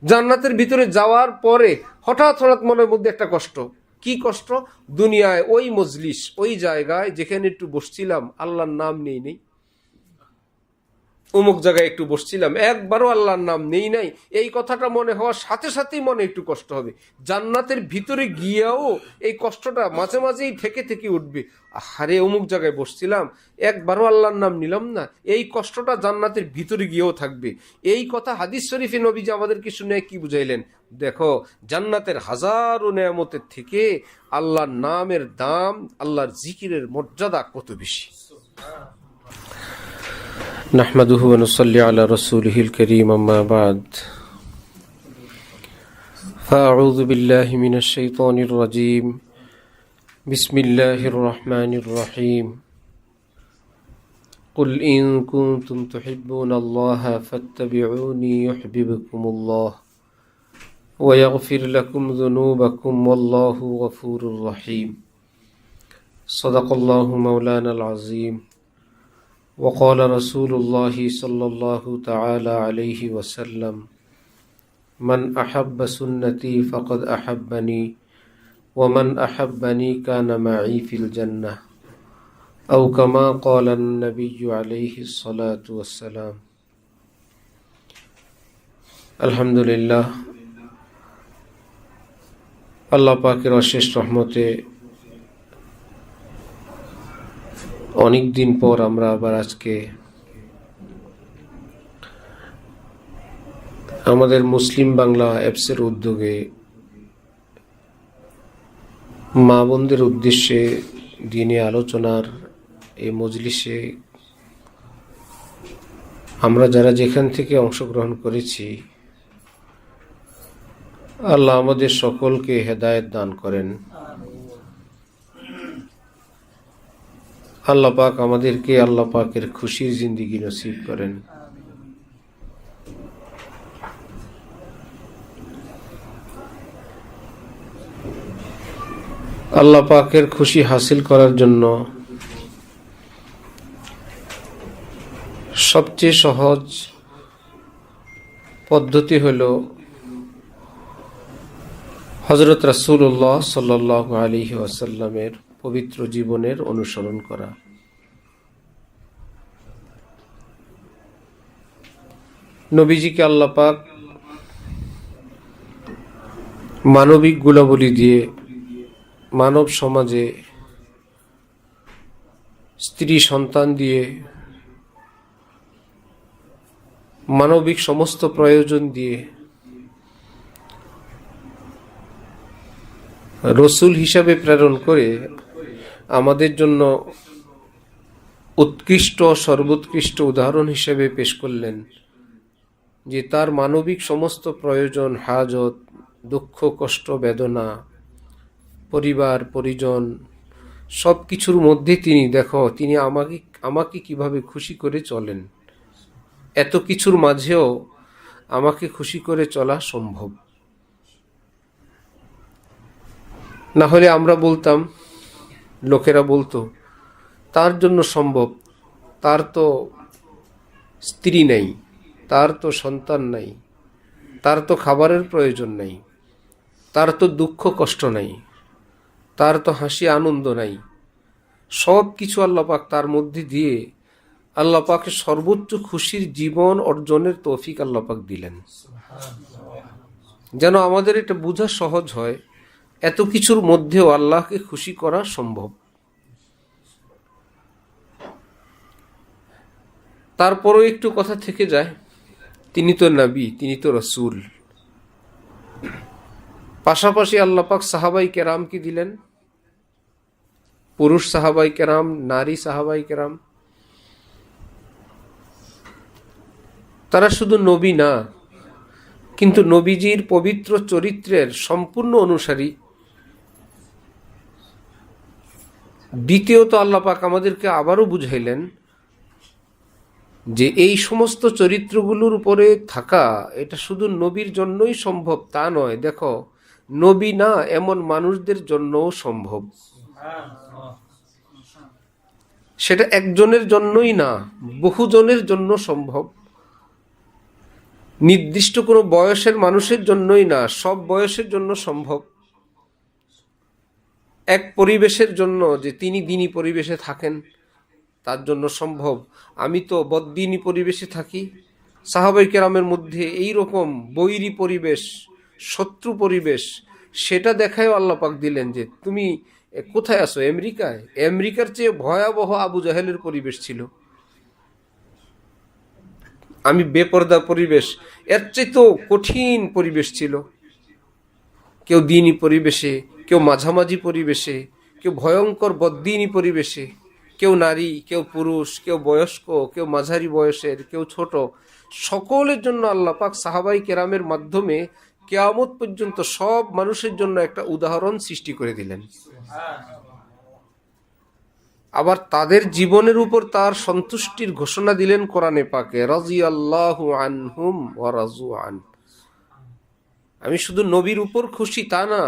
জান্নাতের ভিতরে যাওয়ার পরে হঠাৎ হঠাৎ মনের মধ্যে একটা কষ্ট। কি কষ্ট? দুনিয়ায় ওই মজলিস, ওই জায়গায় যেখানে একটু বসছিলাম আল্লাহর নাম নেই, অমুক জায়গায় একটু বসছিলাম একবারও আল্লাহর নাম নেই নাই, এই কথাটা মনে হওয়ার সাথে সাথেই মনে একটু কষ্ট হবে। জান্নাতের ভিতরে গিয়েও এই কষ্টটা মাঝে মাঝেই থেকে থেকে উঠবে। আরে অমুক জায়গায় বসছিলাম একবারও আল্লাহর নাম নিলাম না, এই কষ্টটা জান্নাতের ভিতরে গিয়েও থাকবে। এই কথা হাদিস শরীফে নবীজি আমাদেরকে শুনে কি বুঝাইলেন? দেখো, জান্নাতের হাজারো নেয়ামতের থেকে আল্লাহর নামের দাম, আল্লাহর জিকিরের মর্যাদা কত বেশি। نحمده ونصلي على رسوله الكريم أما بعد فأعوذ بالله من الشيطان الرجيم بسم الله الرحمن الرحيم قل إن كنتم تحبون الله فاتبعوني يحببكم الله ويغفر لكم ذنوبكم والله غفور رحيم صدق الله مولانا العظيم وقال رسول الله صلى الله تعالى عليه وسلم من أحب سنتي فقد أحبني ومن أحبني كان معي في الجنة أو كما قال النبي عليه الصلاة والسلام الحمد لله আল্লাহ পাকের অশেষ রহমতে অনেক দিন পর আমরা আবার আজকে আমাদের মুসলিম বাংলা অ্যাপসের উদ্যোগে মা বোনদের উদ্দেশ্যে দিনে আলোচনার এই মজলিসে আমরা যারা যেখান থেকে অংশগ্রহণ করেছি, আল্লাহ আমাদের সকলকে হেদায়েত দান করেন। আল্লাহ পাক আমাদেরকে আল্লাহ পাকের খুশির জিন্দেগি নসিব করেন। আল্লাহ পাকের খুশি হাসিল করার জন্য সবচেয়ে সহজ পদ্ধতি হল হযরত রাসূলুল্লাহ সাল্লাল্লাহু আলাইহি ওয়াসাল্লামের পবিত্র জীবনের অনুসরণ করা। নবীজিকে আল্লাহ পাক মানবিক গুণাবলী দিয়ে মানব সমাজে স্ত্রী সন্তান দিয়ে মানবিক সমস্ত প্রয়োজন দিয়ে রসুল হিসাবে প্রেরণ করে আমাদের জন্য উৎকৃষ্ট সর্বোৎকৃষ্ট উদাহরণ হিসেবে পেশ করলেন যে তার মানবিক সমস্ত প্রয়োজন, হাজত, দুঃখ, কষ্ট, বেদনা, পরিবার পরিজন সব কিছুর মধ্যে তিনি আমাকে কিভাবে খুশি করে চলেন। এত কিছুর মাঝেও আমাকে খুশি করে চলা সম্ভব। না হলে আমরা বলতাম, লোকেরা বলতো তার জন্য সম্ভব, তার তো স্ত্রী নাই, তার তো সন্তান নাই, তার তো খাবারের প্রয়োজন নাই, তার তো দুঃখ কষ্ট নাই, তার তো হাসি আনন্দ নাই। সব কিছু আল্লাহ পাক তার মধ্যে দিয়ে আল্লাহ পাকের সর্বোচ্চ খুশির জীবন অর্জনের তৌফিক আল্লাহ পাক দিলেন। যেন আমাদের এটা বোঝা সহজ হয়, এত কিছুর মধ্যেও আল্লাহকে খুশি করা সম্ভব। তারপরও একটু কথা থেকে যায়, তিনি তো নবী, তিনি তো রসুল। পাশাপাশি আল্লাহ পাক সাহাবাই কেরামকে দিলেন, পুরুষ সাহাবাই কেরাম, নারী সাহাবাই কেরাম। তারা শুধু নবী না, কিন্তু নবীজির পবিত্র চরিত্রের সম্পূর্ণ অনুসারী। দ্বিতীয়ত আল্লাহ পাক আমাদেরকে আবারও বুঝাইলেন যে এই সমস্ত চরিত্রগুলোর উপরে থাকা এটা শুধু নবীর জন্যই সম্ভব তা নয়। দেখো, নবী না এমন মানুষদের জন্যও সম্ভব। সেটা একজনের জন্যই না, বহুজনের জন্য সম্ভব। নির্দিষ্ট কোনো বয়সের মানুষের জন্যই না, সব বয়সের জন্য সম্ভব। এক পরিবেশের জন্য, যে তিনি দিনী পরিবেশে থাকেন, তার জন্য সম্ভব। আমি তো বদ্দিনী পরিবেশে থাকি। সাহাবাই কেরামের মধ্যে এই রকম বৈরী পরিবেশ, শত্রু পরিবেশ, সেটা দেখায় আল্লাহ পাক দিলেন যে তুমি কোথায় আছো? আমেরিকায়। আমেরিকার চেয়ে ভয়াবহ আবু জাহেলের পরিবেশ ছিল। আমি বেপরদা পরিবেশ, এর চেয়ে তো কঠিন পরিবেশ ছিল। কেউ দিনী পরিবেশে, কেউ মাঝামাঝি পরিবেশে, কেউ ভয়ঙ্কর বদ্দিনী পরিবেশে, কেউ নারী, কেউ পুরুষ, কেউ বয়স্ক, কেউ মাঝারি বয়সের, কেউ ছোট। সকলের জন্য আল্লাহ পাক সাহাবাই কেরামের মাধ্যমে কিয়ামত পর্যন্ত সব মানুষের জন্য একটা উদাহরণ সৃষ্টি করে দিলেন। আবার তাদের জীবনের উপর তার সন্তুষ্টির ঘোষণা দিলেন কোরআনে পাকে, রাজিয়াল্লাহু আনহুম ওয়া রাজু আন। আমি শুধু নবীর উপর খুশি তা না,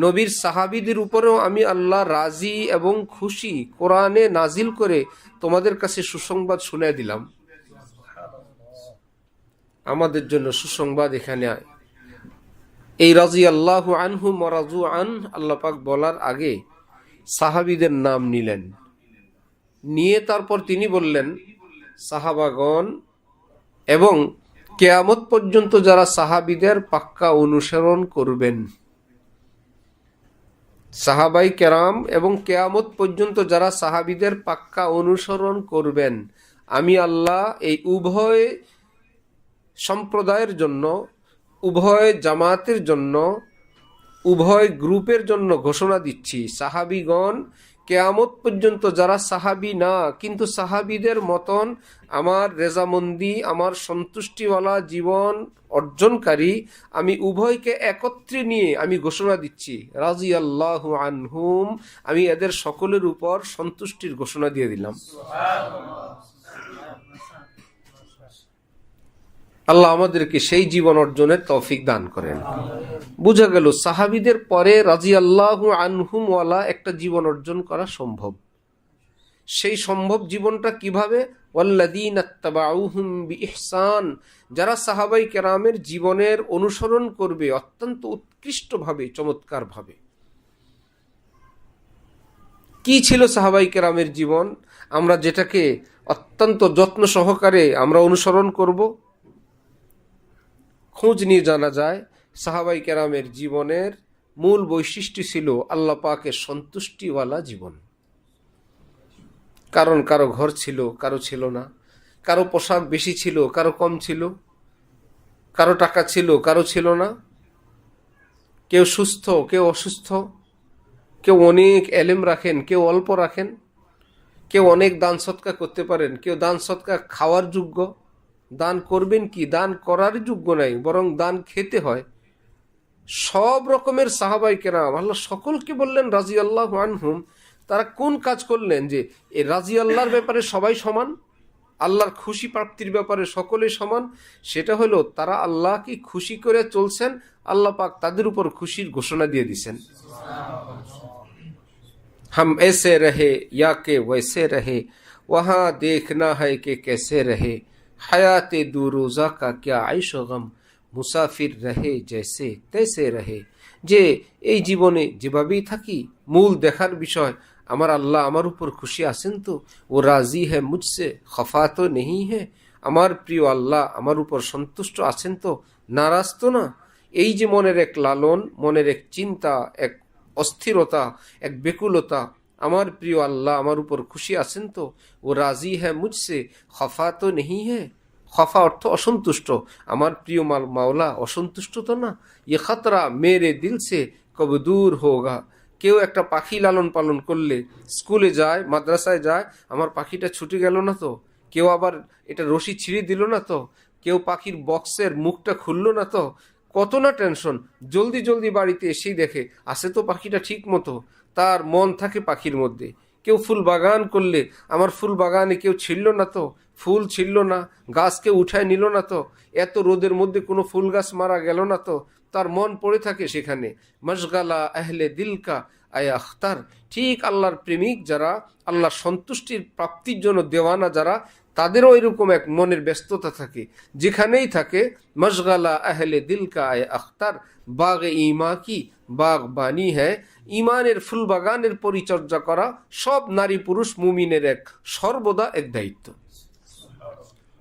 নবীর সাহাবীদের উপরেও আমি আল্লাহ রাজি এবং খুশি। কোরআনে নাজিল করে তোমাদের কাছে সুসংবাদ শুনিয়ে দিলাম। আমাদের জন্য সুসংবাদ এখানে। এই রাজিয়াল্লাহু আনহুম ওয়া রাজু আন আল্লাহ পাক বলার আগে সাহাবীদের নাম নিলেন, নিয়ে তারপর তিনি বললেন সাহাবাগণ এবং কিয়ামত পর্যন্ত যারা সাহাবীদের পাক্কা অনুসরণ করবেন। সাহাবাই কেরাম এবং কিয়ামত পর্যন্ত যারা সাহাবীদের পাক্কা অনুসরণ করবেন, আমি আল্লাহ এই উভয় সম্প্রদায়ের জন্য, উভয় জামাতের জন্য, উভয় গ্রুপের জন্য ঘোষণা দিচ্ছি, সাহাবীগণ কিয়ামত পর্যন্ত যারা সাহাবী না কিন্তু সাহাবীদের মতন আমার রেজামন্দি, আমার সন্তুষ্টিওয়ালা জীবন অর্জনকারী, আমি উভয়কে একত্রে নিয়ে আমি ঘোষণা দিচ্ছি রাজিয়াল্লাহু আনহুম, আমি এদের সকলের উপর সন্তুষ্টির ঘোষণা দিয়ে দিলাম। আল্লাহ আমাদেরকে সেই জীবন অর্জনের তৌফিক দান করেন। বুঝা গেল সাহাবীদের পরে রাজিয়াল্লাহু আনহুম ওয়ালা একটা জীবন অর্জন করা সম্ভব। সেই সম্ভব জীবনটা কিভাবে? ওয়াল্লাযীনা তাবাউহুম বিইহসান, যারা সাহাবাই কেরামের জীবনের অনুসরণ করবে অত্যন্ত উৎকৃষ্টভাবে, চমৎকারভাবে। কি ছিল সাহাবাই কেরামের জীবন, আমরা যেটাকে অত্যন্ত যত্ন সহকারে আমরা অনুসরণ করব? খোঁজ নিয়ে জানা যায় সাহাবাই কেরামের জীবনের মূল বৈশিষ্ট্য ছিল আল্লাহ পাকের সন্তুষ্টিওয়ালা জীবন। কারণ কারো ঘর ছিল, কারো ছিল না, কারো পোশাক বেশি ছিল, কারো কম ছিল, কারো টাকা ছিল, কারো ছিল না, কেউ সুস্থ, কেউ অসুস্থ, কেউ অনেক এলেম রাখেন, কেউ অল্প রাখেন, কেউ অনেক দান সৎকা করতে পারেন, কেউ দান সৎকা খাওয়ার যোগ্য, দান করবেন কি, দান করার যোগ্য নাই, বরং দান খেতে হয়। সব রকমের সাহাবাই কেরাম আল্লাহ সকলকে বললেন রাজিয়াল্লাহু আনহুম। তারা কোন কাজ করলেন যে এই রাজি আল্লাহর ব্যাপারে সবাই সমান, আল্লাহর খুশি প্রাপ্তির ব্যাপারে সকলে সমান? সেটা হলো তারা আল্লাহকে খুশি করে চলছেন, আল্লাহ পাক তাদের উপর খুশির ঘোষণা দিয়ে দিছেন। हम ऐसे रहे या के वैसे रहे, वहाँ देखना है कि कैसे रहे, हयात दो रोज़ा का क्या आइश गम, মুসাফির রহে জैसे तैसे रहे। যে এই জীবনে যেভাবেই থাকি, মূল দেখার বিষয় আমার আল্লাহ আমার উপর খুশি আছেন তো, ও রাজি হ্যাঁ মুঝসে, খফা তো নেই হ্যাঁ, আমার প্রিয় আল্লাহ আমার উপর সন্তুষ্ট আছেন তো, নারাজ তো না। এই যে মনের এক লালন, মনের এক চিন্তা, এক অস্থিরতা, এক বেকুলতা, আমার প্রিয় আল্লাহ আমার উপর খুশি আছেন তো, ও রাজি হ্যাঁ মুঝসে, খফা তো নেই হ্যাঁ। খফা অর্থ অসন্তুষ্ট, আমার প্রিয় মাওলা অসন্তুষ্ট তো না। ইয়ে খতরা মেরে দিল সে কব দূর হোগা। কেউ একটা পাখি লালন পালন করলে, স্কুলে যায়, মাদ্রাসায় যায়, আমার পাখিটা ছুটে গেল না তো? কেউ আবার এটা রশি ছিঁড়ে দিল না তো? কেউ পাখির বক্সের মুখটা খুললো না তো? কত না টেনশন। জলদি জলদি বাড়িতে এসেই দেখে আসে তো পাখিটা ঠিক মতো, তার মন থাকে পাখির মধ্যে। কেউ ফুল বাগান করলে, আমার ফুল বাগানে কেউ ছিঁড়ল না তো, ফুল ছিঁড়ল না, গাছকে উঠায় নিল না তো, এত রোদের মধ্যে কোনো ফুল গাছ মারা গেল না তো, তার মন পড়ে থাকে সেখানে। মশগালা আহলে দিলকা আয়া আখতার। ঠিক আল্লাহর প্রেমিক যারা, আল্লাহর সন্তুষ্টির প্রাপ্তির জন্য দেওয়ানা যারা, তাদেরও এরকম এক মনের ব্যস্ততা থাকে, যেখানেই থাকে মশগালা আহলে দিল কা আয় আখতার বাগ ইমা কি বাগ বানি হ্যায়, ইমানের ফুল বাগানের পরিচর্যা করা সব নারী পুরুষ মুমিনের এক সর্বদা এক দায়িত্ব।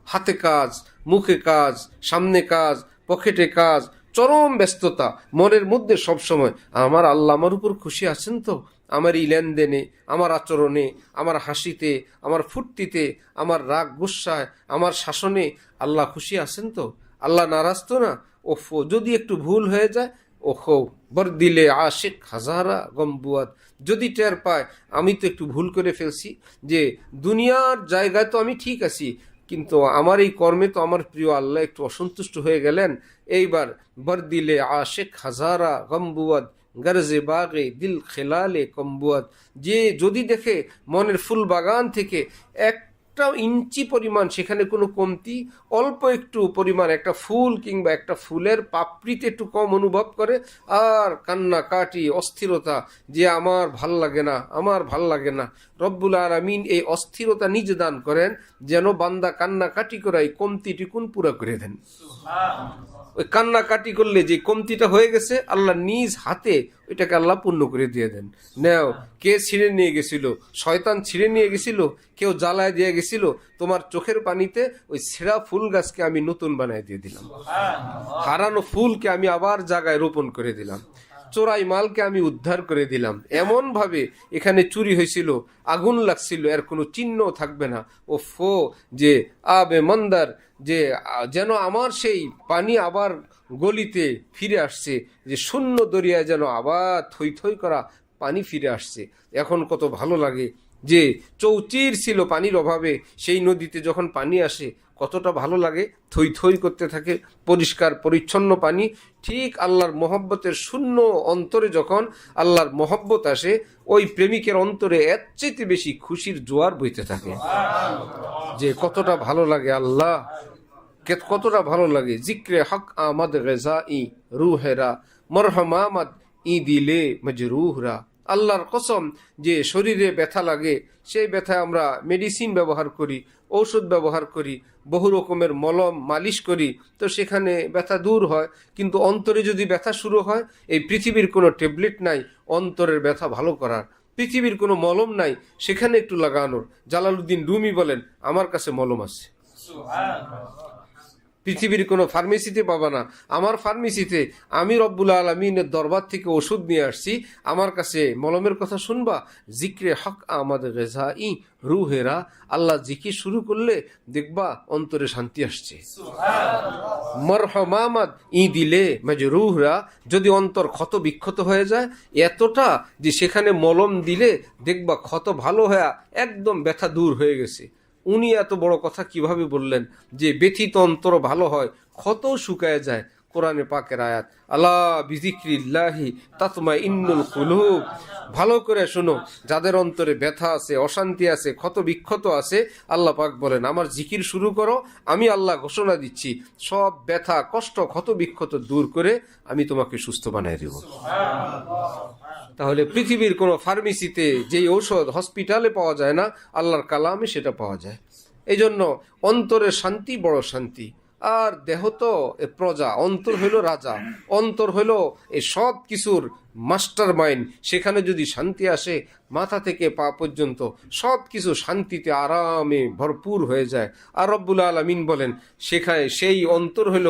হাতে কাজ, মুখে কাজ, সামনে কাজ, পকেটে কাজ, চরম ব্যস্ততা মনের মধ্যে সবসময় আমার আল্লাহ আমার উপর খুশি আছেন তো, আমার এই লেনদেনে, আমার আচরণে, আমার হাসিতে, আমার ফুর্তিতে, আমার রাগ গুসায়, আমার শাসনে আল্লাহ খুশি আছেন তো, আল্লাহ নারাজ তো না। ওফো যদি একটু ভুল হয়ে যায়, ওহো বর দিলে আশিক হাজারা গম্বুয়াত, যদি টের পায় আমি তো একটু ভুল করে ফেলছি, যে দুনিয়ার জায়গায় তো আমি ঠিক আছি, কিন্তু আমার এই কর্মে তো আমার প্রিয় আল্লাহ একটু অসন্তুষ্ট হয়ে গেলেন, এইবার বর দিলে আশিক হাজারা গম্বুয়াত গরজে বাগে দিল খেলালে কম্বুয়াত, যে যদি দেখে মনের ফুল বাগান থেকে একটা ইঞ্চি পরিমাণ সেখানে কোনো কমতি, অল্প একটু পরিমাণ একটা ফুল কিংবা একটা ফুলের পাপড়িতে একটু কম অনুভব করে, আর কান্না কাটি অস্থিরতা, যে আমার ভাল লাগে না, আমার ভাল লাগে না, রব্বুল আলামিন এই অস্থিরতা নিজে দান করেন, যেন বান্দা কান্না কাটি করাই কমতিটুকুন পুরা করে দেন। ওই কান্নাকাটি করলে যে কমতিটা হয়ে গেছে আল্লাহ নিজ হাতে ওইটাকে আল্লাহ পূর্ণ করে দিয়ে দেন। নেও, কে ছিঁড়ে নিয়ে গেছিল? শয়তান ছিঁড়ে নিয়ে গেছিল, কেউ জ্বালায় দিয়ে গেছিল, তোমার চোখের পানিতে ওই ছেঁড়া ফুল গাছকে আমি নতুন বানায় দিয়ে দিলাম, হারানো ফুলকে আমি আবার জায়গায় রোপণ করে দিলাম, চোরাই মালকে আমি উদ্ধার করে দিলাম, এমন ভাবে এখানে চুরি হয়েছিল, আগুন লাগছিল, এর কোনো চিহ্ন থাকবে না। ও ফো যে আবে মন্দার, যে যেন আমার সেই পানি আবার গলিতে ফিরে আসছে, যে শূন্য দরিয়ায় যেন আবার থই থই করা পানি ফিরে আসছে। এখন কত ভালো লাগে, যে চৌচির ছিল পানির অভাবে, সেই নদীতে যখন পানি আসে কতটা ভালো লাগে, থই থই করতে থাকে, পরিষ্কার পরিচ্ছন্ন পানি। ঠিক আল্লাহর মহব্বতের শূন্য অন্তরে যখন আল্লাহর মহব্বত আসে, ওই প্রেমিকের অন্তরে এর চাইতে বেশি খুশির জোয়ার বইতে থাকে, যে কতটা ভালো লাগে আল্লাহ, কতটা ভালো লাগে। জিক্রে হক আমাদ গেজা ই রুহেরা মরহমামাদ ই দিলে মজরুহরা। আল্লাহর কসম, যে শরীরে ব্যথা লাগে, সেই ব্যথায় আমরা মেডিসিন ব্যবহার করি, ঔষধ ব্যবহার করি, বহু রকমের মলম মালিশ করি, তো সেখানে ব্যথা দূর হয়। কিন্তু অন্তরে যদি ব্যথা শুরু হয়, এই পৃথিবীর কোনো ট্যাবলেট নাই অন্তরের ব্যথা ভালো করার, পৃথিবীর কোনো মলম নাই সেখানে একটু লাগানোর। জালালউদ্দিন রুমি বলেন, আমার কাছে মলম আছে, পৃথিবীর কোনো ফার্মেসিতে পাবা না, আমার ফার্মেসিতে আমি রব্বুল আলমিনের দরবার থেকে ওষুধ নিয়ে আসছি, আমার কাছে মলমের কথা শুনবা। জিক্রে হক আমাদ গেজা ই রুহেরা, আল্লাহ জিকির শুরু করলে দেখবা অন্তরে শান্তি আসছে। মরহমামাদ ই দিলে মজরুহরা, যদি অন্তর ক্ষত বিক্ষত হয়ে যায় এতটা যে সেখানে মলম দিলে দেখবা ক্ষত ভালো হয়ে একদম ব্যথা দূর হয়ে গেছে। উনি এত বড় কথা কিভাবে বললেন, যে ব্যথিত অন্তর ভালো হয়, ক্ষত শুকায় যায়। কোরআনে পাকের আয়াত, আলা বিযিক্রিল্লাহি তাতমাইন্নুল কুলুব। ভালো করে শোনো, যাদের অন্তরে ব্যথা আছে, অশান্তি আছে, ক্ষত বিক্ষত আছে, আল্লাহ পাক বলেন আমার জিকির শুরু করো, আমি আল্লাহ ঘোষণা দিচ্ছি সব ব্যথা কষ্ট ক্ষত বিক্ষত দূর করে আমি তোমাকে সুস্থ বানিয়ে দেব। তাহলে পৃথিবীর কোনো ফার্মেসিতে যেই ঔষধ হসপিটালে পাওয়া যায় না, আল্লাহর কালামে সেটা পাওয়া যায়। এই জন্য অন্তরের শান্তি বড় শান্তি। আর দেহ তো প্রজা, অন্তর হইল রাজা, অন্তর হইল এই সব কিছুর মাস্টার মাইন্ড। সেখানে যদি শান্তি আসে, মাথা থেকে পা পর্যন্ত সব কিছু শান্তিতে আরামে ভরপুর হয়ে যায়। আর রব্বুল আলামিন বলেন, সেখানে সেই অন্তর হইল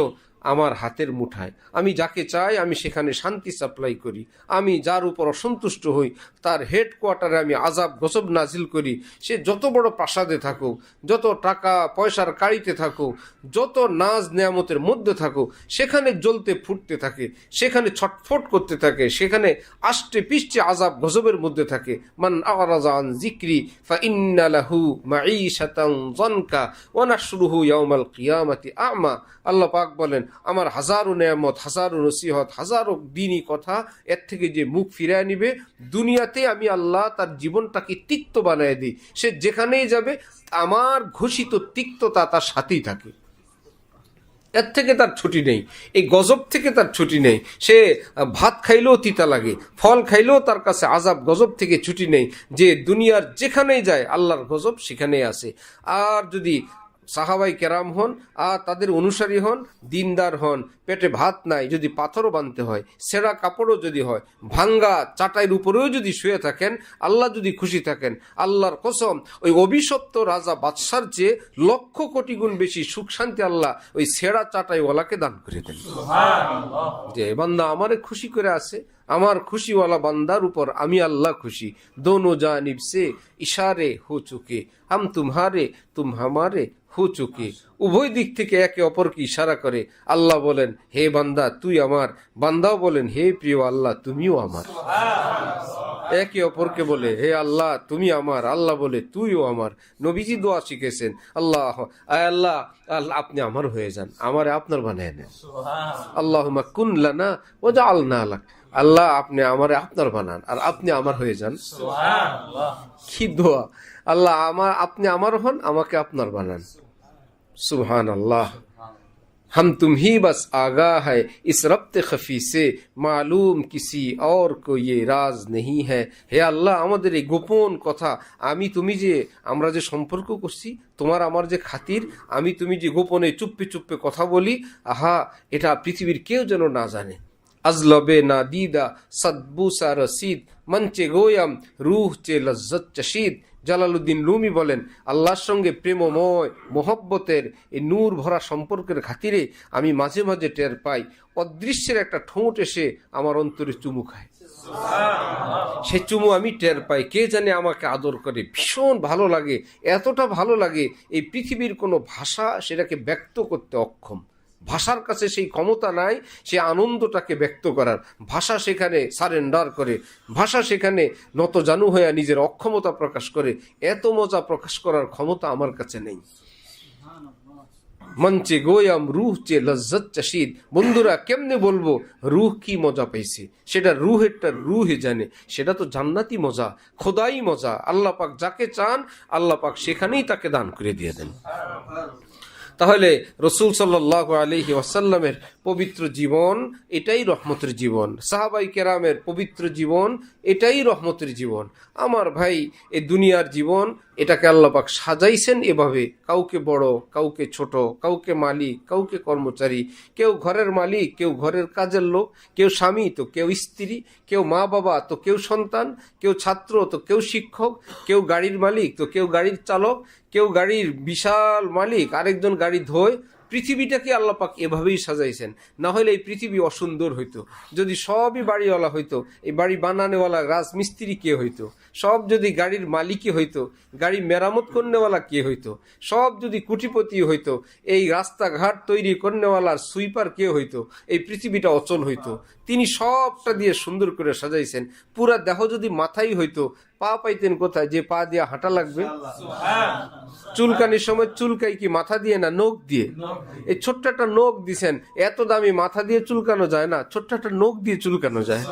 আমার হাতের মুঠায়, আমি যাকে চাই আমি সেখানে শান্তি সাপ্লাই করি। আমি যার উপর অসন্তুষ্ট হই তার হেডকোয়ার্টারে আমি আজাব গজব নাজিল করি। সে যত বড় প্রাসাদে থাকুক, যত টাকা পয়সার কাড়িতে থাকুক, যত নাজ নেয়ামতের মধ্যে থাকুক, সেখানে জ্বলতে ফুটতে থাকে, সেখানে ছটফট করতে থাকে, সেখানে আষ্টে পিষ্টে আজাব গজবের মধ্যে থাকে। মান আরাজা আন যিকরি ফাইন্না লাহু মাঈশাতান যানকা ওয়া নাহশুরুহু ইয়াওমাল কিয়ামাতি আ'মা। আল্লাহ পাক বলেন, আমার হাজারো নেয়ামত, হাজারো নসিহত, হাজারো দিনই কথা, এর থেকে যে মুখ ফিরায় নিবে, দুনিয়াতে আমি আল্লাহ তার জীবনটাকে তিক্ত বানায় দিই। সে যেখানেই যাবে আমার ঘোষিত তিক্ততা তার সাথেই থাকে। এর থেকে তার ছুটি নেই, এই গজব থেকে তার ছুটি নেই। সে ভাত খাইলেও তিতা লাগে, ফল খাইলেও তার কাছে আজাব গজব থেকে ছুটি নেই। যে দুনিয়ার যেখানেই যায় আল্লাহর গজব সেখানেই আসে। আর যদি সাহাবাই কেরাম হন আর তাদের অনুসারী হন, দিনদার হন, পেটে ভাত নাই, যদি পাথরও বানতে হয়, ছেঁড়া কাপড়ও যদি হয়, ভাঙ্গা চাটাইয়ের উপরেও যদি শুয়ে থাকেন, আল্লাহ যদি খুশি থাকেন, আল্লাহর কসম ওই অভিশপ্ত রাজা বাদশার চেয়ে লক্ষ কোটি গুণ বেশি সুখ শান্তি আল্লাহ ওই ছেঁড়া চাটাইওয়ালাকে দান করে দেন। যে বান্দা আমারে খুশি করে আছে, আমার খুশিওয়ালা বান্দার উপর আমি আল্লাহ খুশি। দোনো জানিব সে ইশারে হো চুকে, হাম তুমহারে তুম হামারে হো চুকে। উভয় দিক থেকে একে অপরকে ইশারা করে। আল্লাহ বলেন হে বান্দা তুই আমার, বান্দাও বলেন হে প্রিয় আল্লাহ তুমিও আমার। একে অপরকে বলে হে আল্লাহ তুমি আমার, আল্লাহ বলে তুইও আমার। নবীজি দোয়া শিখেছেন, আল্লাহ আল্লাহ আল্লাহ আপনি আমার হয়ে যান, আমারে আপনার বানায় নেন। আল্লাহুম্মা কুন লানা ওয়া জাআলনা লাক, আল্লাহ আপনি আমারে আপনার বানান আর আপনি আমার হয়ে যান। কি দোয়া! আল্লাহ আপনি আমার হন, আমাকে আপনার বানান। সুবহানাল্লাহ। हम तुम ही बस आगा है इस रब्त खफी से, मालूम किसी और को ये राज नहीं है। হে আল্লাহ আমাদের এই গোপন কথা, আমি তুমি যে আমরা যে সম্পর্ক করছি, তোমার আমার যে খাতির, আমি তুমি যে গোপনে চুপ্পে চুপ্পে কথা বলি, আহা এটা পৃথিবীর কেউ যেন না জানে। আজলবে না দিদা সদবুসা রসিদ, মঞ্চে গোয়াম রুহ চে লজ্জত চশিদ। জালালউদ্দিন রুমি বলেন আল্লাহর সঙ্গে প্রেমময় মোহব্বতের এই নূর ভরা সম্পর্কের খাতিরে আমি মাঝে মাঝে টের পাই অদৃশ্যের একটা ঠোঁট এসে আমার অন্তরে চুমু খায়। সে চুমু আমি টের পাই, কে জানে আমাকে আদর করে, ভীষণ ভালো লাগে। এতটা ভালো লাগে এই পৃথিবীর কোনো ভাষা সেটাকে ব্যক্ত করতে অক্ষম। ভাষার কাছে সেই ক্ষমতা নাই সে আনন্দটাকে ব্যক্ত করার। ভাষা সেখানে সারেন্ডার করে, ভাষা সেখানে নতজানু হয়ে নিজের অক্ষমতা প্রকাশ করে। এত মজা প্রকাশ করার ক্ষমতা আমার কাছে নেই। মঞ্চে গোয়াম রুহ চে লজ্জত চশিদ। বন্ধুরা কেমনে বলবো রুহ কি মজা পেয়েছে, সেটা রুহেরটা রুহে জানে, সেটা তো জান্নাতি মজা, খোদাই মজা। আল্লাহ পাক যাকে চান আল্লাহ পাক সেখানেই তাকে দান করে দিয়ে দেন। তাহলে রসুল সাল্লাল্লাহু আলাইহি ওয়াসাল্লামের পবিত্র জীবন এটাই রহমতের জীবন, সাহাবাই কেরামের পবিত্র জীবন এটাই রহমতের জীবন। আমার ভাই এই দুনিয়ার জীবন এটাকে আল্লাহ পাক সাজাইছেন এভাবে, কাউকে বড় কাউকে ছোট, কাউকে মালিক কাউকে কর্মচারী, কেউ ঘরের মালিক কেউ ঘরের কাজের লোক, কেউ স্বামী তো কেউ স্ত্রী, কেউ মা বাবা তো কেউ সন্তান, কেউ ছাত্র তো কেউ শিক্ষক, কেউ গাড়ির মালিক তো কেউ গাড়ির চালক, কেউ গাড়ির বিশাল মালিক আরেকজন গাড়ি ধোয়। পৃথিবীটাকে আল্লাহ পাক এভাবেই সাজাইছেন, না হলে এই পৃথিবী অসুন্দর হইতো। যদি সবই বাড়িওয়ালা হইতো, এই বাড়ি বানানোওয়ালা রাজমিস্ত্রি কে হইতো? সব যদি গাড়ির মালিকই হইতো, গাড়ি মেরামত করনেওয়ালা কে হইতো? সব যদি কোটিপতি হইতো, এই রাস্তাঘাট তৈরি করনেওয়ালার সুইপার কে হইতো? এই পৃথিবীটা অচল হইতো। তিনি সবটা দিয়ে সুন্দর করে সাজাইছেন। পুরা দেহ যদি মাথাই হইতো, পা পাইতেন কোথায় যে পা দিয়ে হাঁটা লাগবে? চুলকানির সময় চুলকাই কি মাথা দিয়ে না নখ দিয়ে? এই ছোট্ট একটা নখ দিছেন, এত দামি মাথা দিয়ে চুলকানো যায় না, ছোট্ট একটা নখ দিয়ে চুলকানো যায়।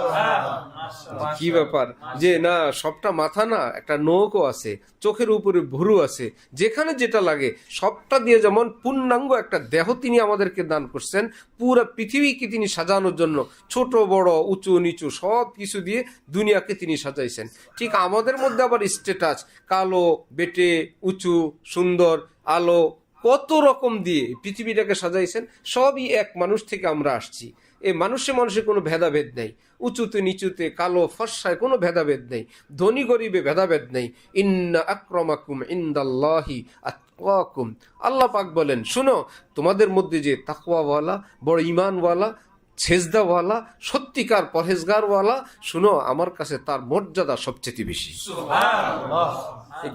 কি ব্যাপার যে না সবটা মাথা না, একটা নখও আছে, চোখের উপরে ভুরু আছে, যেখানে যেটা লাগে সবটা দিয়ে যেমন পূর্ণাঙ্গ একটা দেহ তিনি আমাদেরকে দান করছেন, পুরো পৃথিবীকে তিনি সাজানোর জন্য ছোট বড় উঁচু নিচু সব কিছু দিয়ে দুনিয়াকে তিনি সাজাইছেন। ঠিক আমাদের মধ্যে আবার স্ট্যাটাস, কালো বেটে উঁচু সুন্দর আলো কত রকম দিয়ে পৃথিবীটাকে সাজাইছেন। সবই এক মানুষ থেকে আমরা আসছি। এই মানুষে মানুষে কোনো ভেদাভেদ নেই, উঁচুতে নিচুতে কালো ফর্সায় কোনো ভেদাভেদ নেই, ধনী গরিবে ভেদাভেদ নেই। ইন্না আক্রমাকুম ইনদাল্লাহি আতকাকুম। আল্লাহ পাক বলেন শুনো, তোমাদের মধ্যে যে তাকওয়াওয়ালা বড় ঈমানওয়ালা সেজদাওয়ালা সত্যিকার পরহেজগারওয়ালা, শুনো আমার কাছে তার মর্যাদা সবচেয়ে বেশি।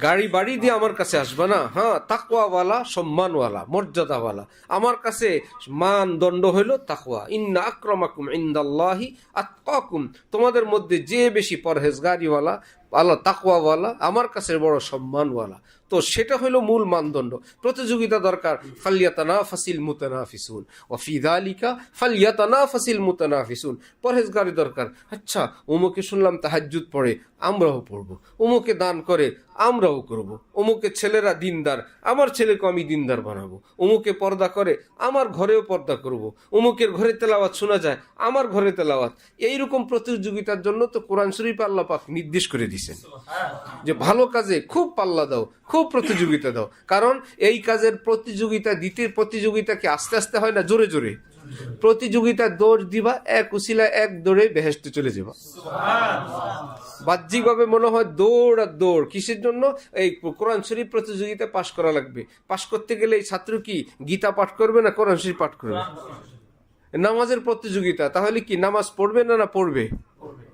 গাড়ি বাড়ি দিয়ে আমার কাছে আসবে না, হ্যাঁ তাকওয়াওয়ালা সম্মানওয়ালা মর্যাদাওয়ালা, আমার কাছে মানদণ্ড হইল তাকওয়া। ইন্না আক্রমাকুম ইনদাল্লাহি আতকাকুম। তোমাদের মধ্যে যে বেশি পরহেজগারিওয়ালা আল্লাহ তাকওয়াওয়ালা আমার কাছে বড় সম্মানওয়ালা। তো সেটা হলো মূল মানদণ্ড। প্রতিযোগিতা দরকার, ফালিয়াতানাফাসিল মুতানাফিসুন ওয়া ফি যালিকা ফালিয়াতানাফাসিল মুতানাফিসুন। পরহেজগারি দরকার। আচ্ছা অমুকে শুনলাম তাহাজ্জুদ পড়ে, আমরাও পড়বো। অমুকে দান করে, আমরাও করব। অমুকের ছেলেরা দিনদার, আমার ছেলেকে আমি দিনদার বানাবো। অমুকে পর্দা করে, আমার ঘরেও পর্দা করব। অমুকের ঘরে তেলাওয়াত শোনা যায়, আমার ঘরে তেলাওয়াত। এইরকম প্রতিযোগিতার জন্য তো কোরআন শরীফ আল্লাহ পাক নির্দেশ করে দিয়েছেন যে ভালো কাজে খুব পাল্লা দাও, খুব প্রতিযোগিতা দাও। কারণ এই কাজের প্রতিযোগিতা দিতে, প্রতিযোগিতাকে আস্তে আস্তে হয় না, জোরে জোরে প্রতিযোগিতা দৌড় দিবা, এক উসিলা এক দৌড়ে বেহেশতে চলে যাবা। বাহ্যিকভাবে মনে হয় দৌড় আর দৌড়, কিসের জন্য? এই কোরআন শরীফ প্রতিযোগিতা পাশ করা লাগবে। পাশ করতে গেলে এই ছাত্র কি গীতা পাঠ করবে না কোরআন শরীফ পাঠ করবে? নামাজের প্রতিযোগিতা, তাহলে কি নামাজ পড়বে না না পড়বে?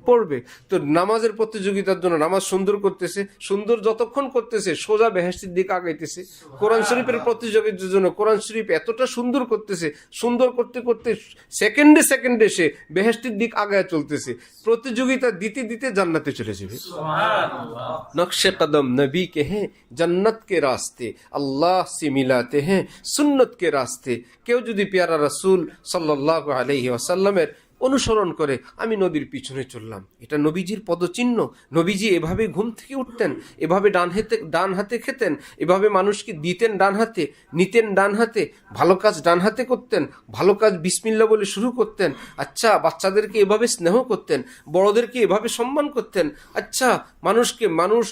পড়বে। তো নামাজের প্রতিযোগিতার জন্য নামাজ সুন্দর করতেছে, সুন্দর যতক্ষণ করতেছে সোজা বেহেশতের দিকে আগাইতেছে। কোরআন শরীফের প্রতিযোগিতার জন্য কোরআন শরীফ এতটা সুন্দর করতেছে, সুন্দর করতে করতে সেকেন্ডে সেকেন্ডে সে বেহেশতের দিক আগায় চলতেছে। প্রতিযোগিতা দিতে দিতে জান্নাতে চলে যাবে। নকশে কদম নবী কে হ্যাঁ, জন্নত কে রাস্তে আল্লাহ সে মিলাতে হ্যাঁ, সুন্নত কে রাস্তে। কেউ যদি পেয়ারা রাসূল সাল্লাল্লাহু আলাইহি ওয়াসাল্লামের অনুসরণ করে, আমি নবীর পিছনে চললাম, এটা নবীজির পদচিহ্ন। নবীজি এভাবে ঘুম থেকে উঠতেন, এভাবে ডান হাতে খেতেন, এভাবে মানুষকে দিতেন ডান হাতে, নিতেন ডান হাতে, ভালো কাজ ডান হাতে করতেন, ভালো কাজ বিসমিল্লাহ বলে শুরু করতেন। আচ্ছা, বাচ্চাদেরকে এভাবে স্নেহ করতেন, বড়দেরকে এভাবে সম্মান করতেন। আচ্ছা, মানুষ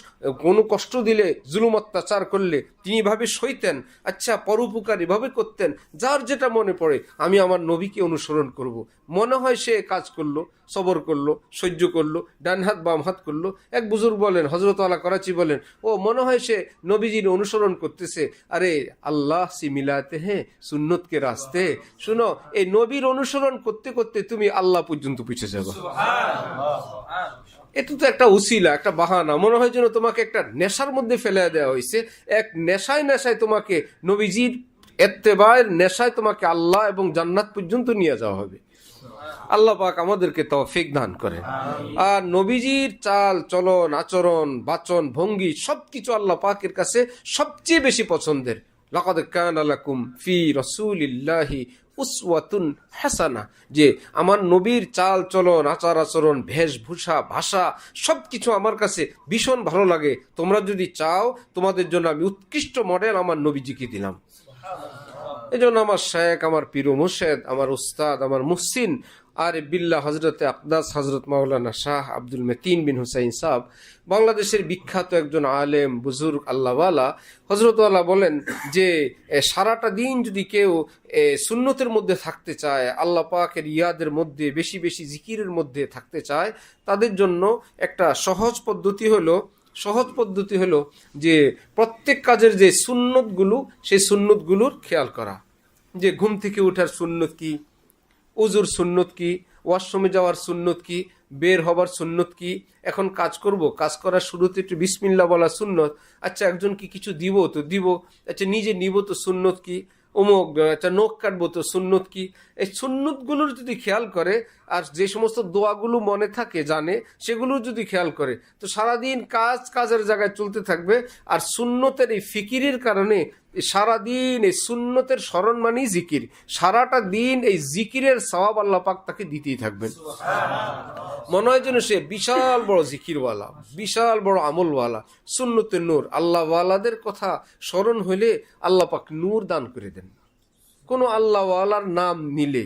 কোনো কষ্ট দিলে, জুলুম অত্যাচার করলে তিনি এভাবে সইতেন। আচ্ছা, পরোপকার এভাবে করতেন। যার যেটা মনে পড়ে, আমি আমার নবীকে অনুসরণ করব। মনে হয় সে কাজ করলো, সবর করলো, সহ্য করলো, ডান হাত বাম হাত করলো। এক বুজুর্গ বলেন, হযরত আলা করাচি বলেন, ও মনে হয় সে নবীজির অনুসরণ করতেছে। আরে আল্লাহ সি মিলাতে হ্যাঁ, সুন্নত কে রাস্তে। শুনো, এই নবীর অনুসরণ করতে করতে তুমি আল্লাহ পর্যন্ত পৌঁছে যাবে। এটা তো একটা উসিলা, একটা বাহানা। মনে হয় যেন তোমাকে একটা নেশার মধ্যে ফেলে দেওয়া হয়েছে। এক নেশায় নেশায় তোমাকে নবীজির ইত্তেবায়ের নেশায় তোমাকে আল্লাহ এবং জান্নাত পর্যন্ত নিয়ে যাওয়া হবে। আল্লাহ পাক আমাদেরকে তৌফিক দান করেন। আর নবীজির চাল চলন, আচরণ, বাচন, ভঙ্গি সবকিছু আল্লাহ পাকের কাছে সবচেয়ে বেশি পছন্দের। লাকাদ কানা লাকুম ফি রাসূলিল্লাহি উসওয়াতুন হাসানা, যে আমার নবীর চাল চলন, আচার আচরণ, বেশভূষা, ভাষা সবকিছু আমার কাছে ভীষণ ভালো লাগে। তোমরা যদি চাও, তোমাদের জন্য আমি উৎকৃষ্ট মডেল আমার নবীজিকে দিলাম। এই জন্য আমার শেখ, আমার পীর মুর্শেদ, আমার উস্তাদ, আমার মুহসিন আরে বিল্লাহ হজরতে আকদাস হজরত মাওলানা শাহ আব্দুল মতিন বিন হুসাইন সাহেব, বাংলাদেশের বিখ্যাত একজন আলেম, বুজুর্গ, আল্লাহওয়ালা। হজরতওয়ালা বলেন যে সারাটা দিন যদি কেউ সুন্নতের মধ্যে থাকতে চায়, আল্লাহ পাকের ইয়াদের মধ্যে, বেশি বেশি জিকিরের মধ্যে থাকতে চায়, তাদের জন্য একটা সহজ পদ্ধতি হলো যে প্রত্যেক কাজের যে সুন্নতগুলো, সেই সুন্নতগুলোর খেয়াল করা। যে ঘুম থেকে ওঠার সুন্নত কি, উজুর সুন্নত কি, ওয়াশরুমে যাওয়ার সুন্নত কি, বের হবার সুন্নত কি। এখন কাজ করব, কাজ করার শুরুতে একটু বিসমিল্লাহ বলা সুন্নত। আচ্ছা, একজনকে কিছু দিব তো দিব। আচ্ছা, নিজে নিব তো সুন্নত কি। অমুক, আচ্ছা নখ কাটবো তো সুন্নত কি। এই সুন্নতগুলোর যদি খেয়াল করে, আর যে সমস্ত দোয়াগুলো মনে থাকে, জানে, সেগুলো যদি খেয়াল করে, তো সারাদিন কাজের জায়গায় চলতে থাকবে। আর সুন্নতের এই ফিকিরের কারণে সারাদিন এই সুন্নতের স্মরণ মানেই জিকির, সারাটা দিন এই জিকিরের সওয়াব আল্লাহ পাক তাকে দিতেই থাকবেন। মনে হয় যেন সে বিশাল বড় জিকিরওয়ালা, বিশাল বড় আমলওয়ালা। সুন্নতের নূর, আল্লাহওয়ালাদের কথা স্মরণ হইলে আল্লাহ পাক নূর দান করে দেন। কোনো আল্লাহওয়ালার নাম নিলে,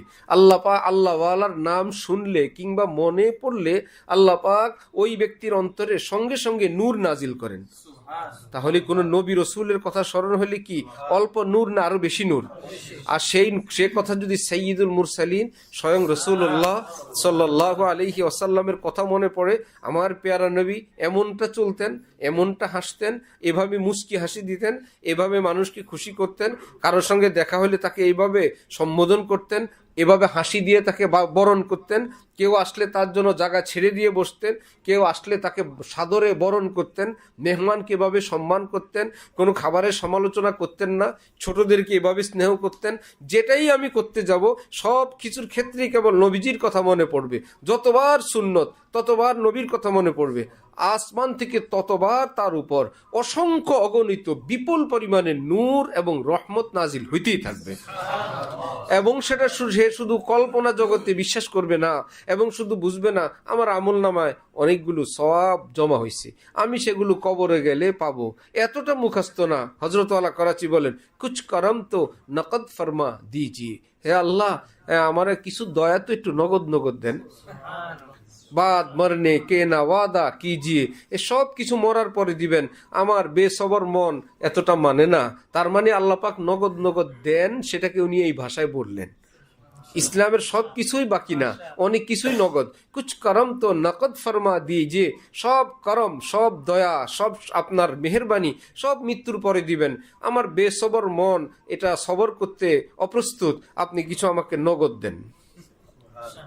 আল্লাহওয়ালার নাম শুনলে কিংবা মনে পড়লে আল্লাহ পাক ওই ব্যক্তির অন্তরে সঙ্গে সঙ্গে নূর নাজিল করেন। তাহলে কোন নবী রসুলের কথা স্মরণ হলে কি অল্প নূর না আরো বেশি নূর? আর সে কথা যদি সাইয়্যিদুল মুরসালিন স্বয়ং রাসূলুল্লাহ সাল্লাল্লাহু আলাইহি ওয়াসাল্লামের কথা মনে পড়ে, আমার পেয়ারা নবী এমনটা চলতেন, এমনটা হাসতেন, এভাবে মুস্কি হাসি দিতেন, এভাবে মানুষকে খুশি করতেন, কারোর সঙ্গে দেখা হলে তাকে এইভাবে সম্বোধন করতেন, এভাবে হাসি দিয়ে তাকে বরণ করতেন, কেউ আসলে তার জন্য জায়গা ছেড়ে দিয়ে বসতেন, কেউ আসলে তাকে সাদরে বরণ করতেন, মেহমানকে এভাবে সম্মান করতেন, কোনো খাবারের সমালোচনা করতেন না, ছোটদেরকে এভাবে স্নেহ করতেন। যেটাই আমি করতে যাব সব কিছুর ক্ষেত্রেই কেবল নবীজির কথা মনে পড়বে। যতবার সুন্নত ততবার নবীর কথা মনে পড়বে, আসমান থেকে ততবার তার উপর অসংখ্য অগণিত বিপুল পরিমাণে নূর এবং রহমত নাজিল হইতেই থাকবে। এবং সেটা সে শুধু কল্পনা জগতে বিশ্বাস করবে না এবং শুধু বুঝবে না আমার আমল নামায় অনেকগুলো সওয়াব জমা হয়েছে, আমি সেগুলো কবরে গেলে পাবো, এতটা মুখস্থ না। হযরত আলা করাচি বলেন, কুছ করম তো নকদ ফরমা দিজিয়ে, হে আল্লাহ আমার কিছু দয়া তো একটু নগদ নগদ দেন। বাদ মরনে কে না ওয়াদা কিজিয়ে, সব কিছু মরার পরে দিবেন, আমার বেসবর মন এতটা মানে না। তার মানে আল্লাহ পাক নগদ নগদ দেন, সেটাকে উনি এই ভাষায় বললেন। ইসলামের সব কিছুই বাকি না, অনেক কিছুই নগদ। কুছ করম তো নকদ ফরমা দিজিয়ে, সব করম, সব দয়া, সব আপনার মেহেরবানি সব মৃত্যুর পরে দিবেন। আমার বেসবর মন এটা সবর করতে অপ্রস্তুত, আপনি কিছু আমাকে নগদ দেন।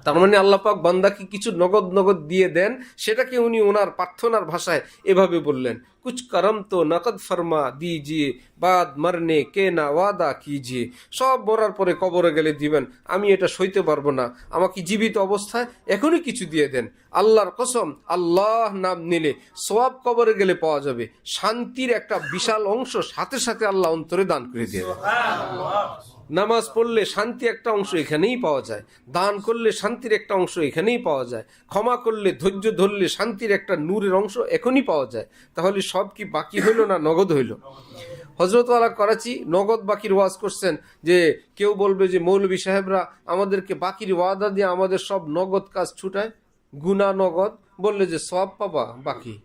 তার মানে আল্লাহ পাক বান্দাকে কিছু নগদ নগদ দিয়ে দেন, সেটাকে উনি ওনার প্রার্থনার ভাষায় এভাবে বললেন, কুছ করম তো নকদ ফরমা দিজিয়ে, বাদ মরনে কে না ওয়াদা কিজিয়ে, সব মরার পরে কবরে গেলে দিবেন, আমি এটা সইতে পারবো না, আমাকে জীবিত অবস্থায় এখনই কিছু দিয়ে দেন। আল্লাহর কসম, আল্লাহ নাম নিলে সওয়াব কবরে গেলে পাওয়া যাবে, শান্তির একটা বিশাল অংশ সাথে সাথে আল্লাহ অন্তরে দান করে দিয়ে দেন। নামাজ পড়লে শান্তি একটা অংশ এখানেই পাওয়া যায়, দান করলে শান্তির একটা অংশ এখানেই পাওয়া যায়, ক্ষমা করলে, ধৈর্য ধরলে শান্তির একটা নূরের অংশ এখনই পাওয়া যায়। তাহলে সব কি বাকি হইল না নগদ হইল? হযরত আলা করাচি নগদ বাকির ওয়াজ করছেন, যে কেউ বলবে যে মৌলভী সাহেবরা আমাদেরকে বাকির ওয়াদা দিয়ে আমাদের সব নগদ কাজ ছুটায়, গুনাহ নগদ, বললে যে সওয়াব পাবা বাকি।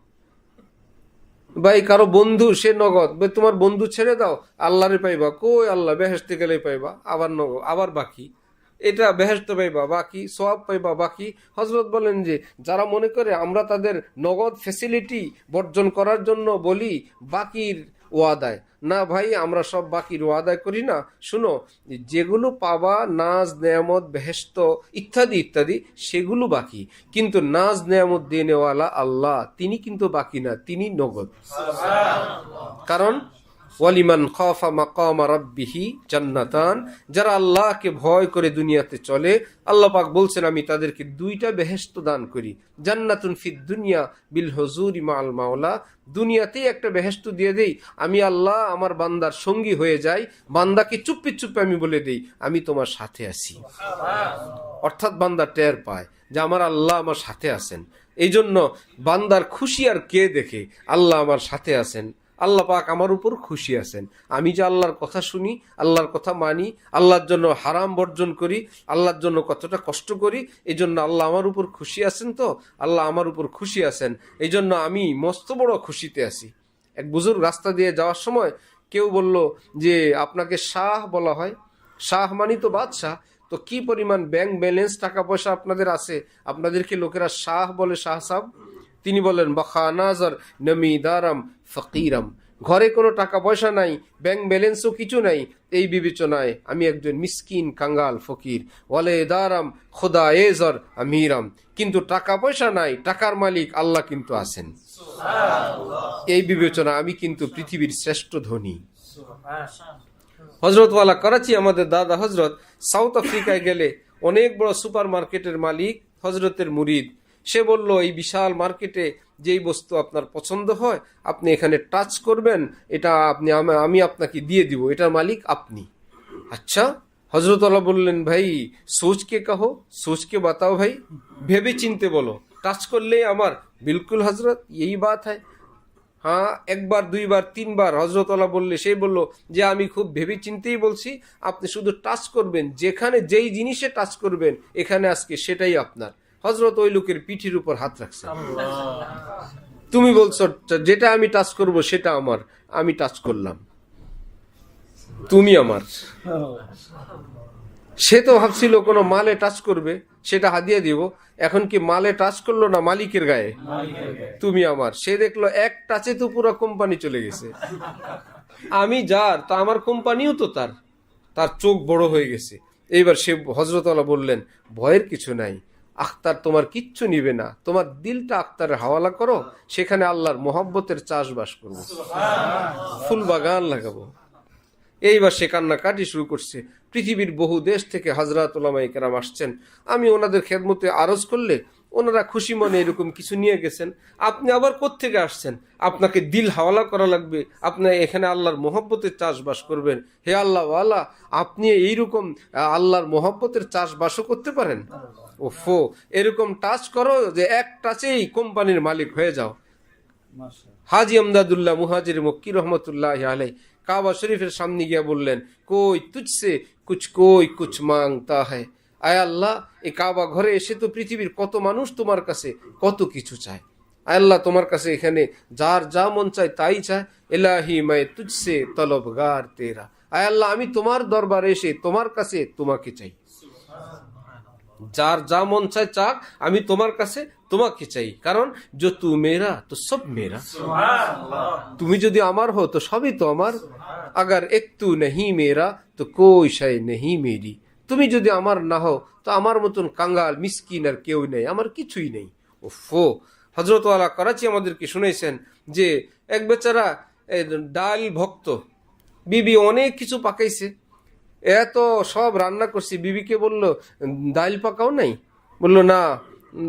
ভাই কারো বন্ধু সে নগদ, তোমার বন্ধু ছেড়ে দাও, আল্লাহরে পাইবা, কই আল্লাহ বেহেশতে গেলে পাইবা, আবার নগদ, আবার বাকি, এটা বেহেশতে পাইবা বাকি, সওয়াব পাইবা বাকি। হযরত বলেন যে যারা মনে করে আমরা তাদের নগদ ফ্যাসিলিটি বর্জন করার জন্য বলি বাকির ওয়াদায়, না ভাই আমরা সব বাকির ওয়াদায় করি না। শুনো, যেগুলো পাবা নাজ নেয়ামত বেহেশত ইত্যাদি ইত্যাদি সেগুলো বাকি, কিন্তু নাজ নেয়ামত দেনেওয়ালা আল্লাহ তিনি কিন্তু বাকি না, তিনি নগদ। কারণ ওয়ালিমান খাফা মাকামা রাব্বিহি জান্নাতান, যারা আল্লাহকে ভয় করে দুনিয়াতে চলে, আল্লাহ পাক বলছেন আমি তাদেরকে দুইটা বেহেশত দান করি। জান্নাতুন ফিদ দুনিয়া বিল হুজুরি মাআল মাওলা, দুনিয়াতেই একটা বেহেশত দিয়ে দেই, আমি আল্লাহ আমার বান্দার সঙ্গী হয়ে যাই, বান্দাকে চুপি চুপি আমি বলে দেই আমি তোমার সাথে আছি। অর্থাৎ বান্দা টের পায় যে আমার আল্লাহ আমার সাথে আছেন। এই জন্য বান্দার খুশি আর কে দেখে, আল্লাহ আমার সাথে আছেন, আল্লাহ পাক আমার উপর খুশি আছেন, আমি যে আল্লাহর কথা শুনি, আল্লাহর কথা মানি, আল্লাহর জন্য হারাম বর্জন করি, আল্লাহর জন্য কতটা কষ্ট করি, এই জন্য আল্লাহ আমার উপর খুশি আছেন। তো আল্লাহ আমার উপর খুশি আছেন, এই জন্য আমি মস্ত বড় খুশিতে আছি। এক বুজুর্গ রাস্তা দিয়ে যাওয়ার সময় কেউ বলল যে আপনাকে শাহ বলা হয়, শাহ মানি তো বাদশাহ, তো কি পরিমাণ ব্যাংক ব্যালেন্স টাকা পয়সা আপনাদের আছে, আপনাদেরকে লোকেরা শাহ বলে, শাহ সাহেব? তিনি বলেন বখানাজার নমিদারাম ফকিরাম, ঘরে কোনো টাকা পয়সা নাই, ব্যাংক ব্যালেন্সও কিছু নাই, এই বিবেচনায় আমি একজন মিসকিন কাঙ্গাল ফকির। ওয়ালে দারাম খোদা এজর আমিরাম, কিন্তু টাকা পয়সা নাই, টাকার মালিক আল্লাহ কিন্তু আছেন, এই বিবেচনা আমি কিন্তু পৃথিবীর শ্রেষ্ঠ ধনী। হযরত ওয়ালা করাচি আমাদের দাদা হযরত সাউথ আফ্রিকায় গেলে অনেক বড় সুপার মার্কেটের মালিক, হযরতের মুরিদ, সে বলল এই বিশাল মার্কেটে যেই বস্তু আপনার পছন্দ হয় আপনি এখানে টাচ করবেন, এটা আপনি আমি আপনাকে দিয়ে দিব, এটার মালিক আপনি। আচ্ছা, হযরত আল্লাহ বললেন ভাই সোচকে কহো, সোচকে বাতাও ভাই, ভেবে চিনতে বলো, টাচ করলে আমার। বিলকুল হযরত এই বাত হয়। হ্যাঁ, একবার দুইবার তিনবার হযরত আল্লাহ বললে সে বলল যে আমি খুব ভেবে চিন্তেই বলছি, আপনি শুধু টাচ করবেন, যেখানে যেই জিনিসে টাচ করবেন এখানে আজকে সেটাই আপনার। হযরত ওই লোকের পিঠির উপর হাত রাখছে, তুমি বলছো যেটা আমি টাচ করব সেটা আমার, আমি টাচ করলাম, তুমি আমার। সে তো ভাবছিল কোনো মালে টাচ করবে সেটা হাদিয়া দিব, এখন কি মালে টাচ করলো না মালিকের গায়ে, তুমি আমার। সে দেখলো এক টাচে তো পুরো কোম্পানি চলে গেছে, আমি যার তা আমার কোম্পানিও তো তার, তার চোখ বড় হয়ে গেছে। এইবার সে হযরত আল্লাহ বললেন ভয়ের কিছু নাই, আখতার তোমার কিচ্ছু নিবে না, তোমার দিলটা আখতারের হাওয়ালা করো, সেখানে আল্লাহর মোহাব্বতের চাষবাস করবো, ফুল বাগান লাগাবো। এইবার সে কান্নাকাটি শুরু করছে। পৃথিবীর বহু দেশ থেকে হযরত উলামায়ে কেরাম আসছেন, আমি ওনাদের খেদমতে আরজ করলে ওনারা খুশি মনে এরকম কিছু নিয়ে গেছেন, আপনি আবার কোত্থেকে আসছেন, আপনাকে দিল হাওয়ালা করা লাগবে, আপনি এখানে আল্লাহর মহব্বতের চাষবাস করবেন। হে আল্লাহ ওয়ালা, আপনি এইরকম আল্লাহর মহব্বতের চাষবাসও করতে পারেন? ওফো, এরকম টাচ করো যে এক টাচেই কোম্পানির মালিক হয়ে যাও। হাজি আমদাদুল্লাহ মুহাজির মক্কি রহমতুল্লাহ আলাই কাবা শরীফের সামনে গিয়া বললেন, কই তুঝসে কুছ মাংতা হ্যায়। আয় আল্লাহ, এই কাবা ঘরে এসে তো পৃথিবীর কত মানুষ তোমার কাছে কত কিছু চায়। আয় আল্লাহ, তোমার কাছে এখানে যার যা মন চায় তাই চায়। এলাহি মায় তুঝসে তলবগার তেরা। আয় আল্লাহ, আমি তোমার দরবারে এসে তোমার কাছে তোমাকে চাই। যার যা মন চায় চাক, আমি তোমার কাছে তোমাকে চাই। কারণ যে তু মেরা তো সব মেরা, তুমি যদি আমার হো তো সবই তো আমার। আগার এক তু নেহি মেরা তো কোই শায় নেহি মেরি। তুমি যদি আমার না হও তো আমার মতন কাঙ্গাল মিসকিন আর কেউ নেই, আমার কিছুই নেই। ওফো, হযরত ওয়ালা করাচি আমাদেরকে শুনেছেন যে এক বেচারা ডাল ভক্ত, বিবি অনেক কিছু পাকাইছে, এত সব রান্না করছি, বিবিকে বলল ডাল পাকাও নাই? বললো না,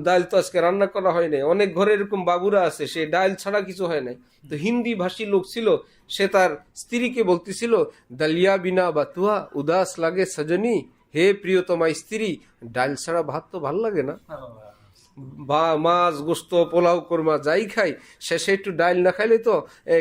ডাল তো আজকে রান্না করা হয় নাই। অনেক ঘরে এরকম বাবুরা আছে, সে ডাল ছাড়া কিছু হয় নাই। তো হিন্দি ভাষী লোক ছিল, সে তার স্ত্রীকে বলতেছিল, দালিয়া বিনা বাতুয়া উদাস লাগে সজনী। হে প্রিয়তমা স্ত্রী, ডাল ছাড়া ভাত তো ভাল লাগে না। বা মাছ গোস্ত পোলাও কোরমা যাই খাই, শেষে একটু ডাল না খাইলে তো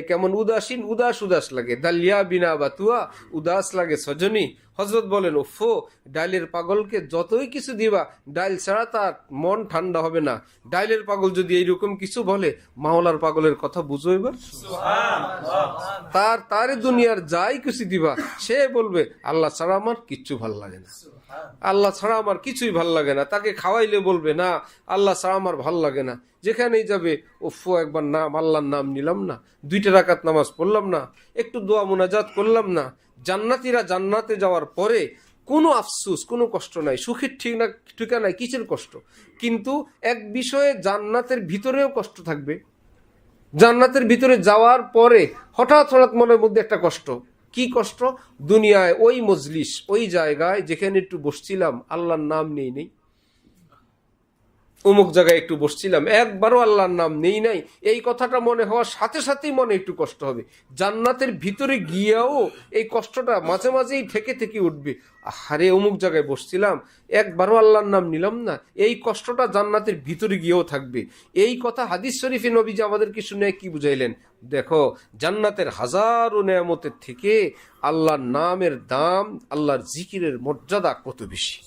কেমন উদাসীন উদাস উদাস লাগে। দালিয়া বিনা বাতুয়া উদাস লাগে সজনী। হযরত বলেন, ওফো, ডাইলের পাগলকে যতই কিছু দিবা, ডাইল ছাড়া তার মন ঠান্ডা হবে না। ডাইলের পাগল যদি এইরকম কিছু বলে, মাওলার পাগলের কথা বুঝো এবার। তারে দুনিয়ার যাই কিছু দিবা, সে বলবে আল্লাহ ছাড়া আমার কিচ্ছু ভাল লাগে না, আল্লাহ ছাড়া আমার কিছুই ভাল লাগে না। তাকে খাওয়াইলে বলবে না, আল্লাহ ছাড়া আমার ভাল লাগে না। যেখানেই যাবে, ওফো, একবার নাম আল্লাহর নাম নিলাম না, 2 রাকাত নামাজ পড়লাম না, একটু দোয়া মুনাজাত করলাম না। জান্নাতীরা জান্নাতে যাওয়ার পরে কোনো আফসোস, কোনো কষ্ট নাই, সুখের ঠিকানায় কিসের কষ্ট। কিন্তু এক বিষয়ে জান্নাতের ভিতরেও কষ্ট থাকবে। জান্নাতের ভিতরে যাওয়ার পরে হঠাৎ মনের মধ্যে একটা কষ্ট। কি কষ্ট? দুনিয়ায় ওই মজলিস, ওই জায়গায় যেখানে একটু বসছিলাম, আল্লাহর নাম নেই, অমুক জায়গায় একটু বসছিলাম, একবারও আল্লাহর নাম নাই, এই কথাটা মনে হওয়ার সাথে সাথেই মনে একটু কষ্ট হবে। জান্নাতের ভিতরে গিয়েও এই কষ্টটা মাঝে মাঝেই থেকে উঠবে। আরে অমুক জায়গায় বসছিলাম, একবারও আল্লাহর নাম নিলাম না, এই কষ্টটা জান্নাতের ভিতরে গিয়েও থাকবে। এই কথা হাদিস শরীফে নবীজি আমাদেরকে শুনে কি বুঝাইলেন? দেখো, জান্নাতের হাজারো নেয়ামতের থেকে আল্লাহর নামের দাম, আল্লাহর জিকিরের মর্যাদা কত বেশি।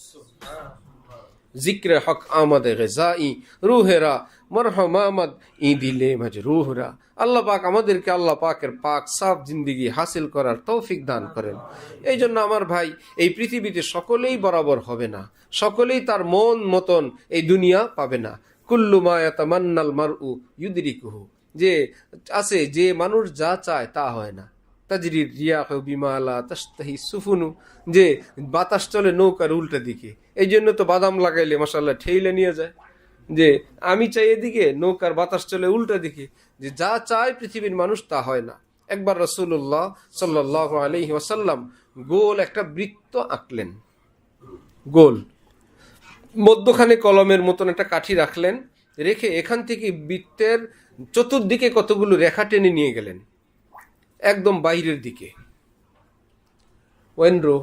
জিক্রে হক আমাদে গেজাই রুহেরা মরহম আমদ ই দিলে মজরুহরা। আল্লাহ পাক আমাদেরকে আল্লাহ পাকের পাক সাফ জিন্দিগি হাসিল করার তৌফিক দান করেন। এই জন্য আমার ভাই, এই পৃথিবীতে সকলেই বরাবর হবে না, সকলেই তার মন মতন এই দুনিয়া পাবে না। কুল্লু মা ইয়াতামান্নাল মারউ ইউদরিকুহু, যে আছে, যে মানুষ যা চায় তা হয় না। তাজরির রিয়াহ বিমা লা তাশতাহি সুফুনু, যে বাতাস চলে নৌকার উল্টা দিকে। এই জন্য তো বাদাম লাগাইলে মাশাআল্লাহ ঠেইলে নিয়ে যায়। যে আমি চাই এদিকে, নৌকার বাতাস চলে উল্টা দিকে। যে যা চায় পৃথিবীর মানুষ তা হয় না। একবার রাসূলুল্লাহ সাল্লাল্লাহু আলাইহি ওয়াসাল্লাম গোল একটা বৃত্ত আঁকলেন, গোল, মধ্যখানে কলমের মতন একটা কাঠি রাখলেন, রেখে এখান থেকে বৃত্তের চতুর্দিকে কতগুলো রেখা টেনে নিয়ে গেলেন একদম বাইরের দিকে। ওয়েন্ড্রো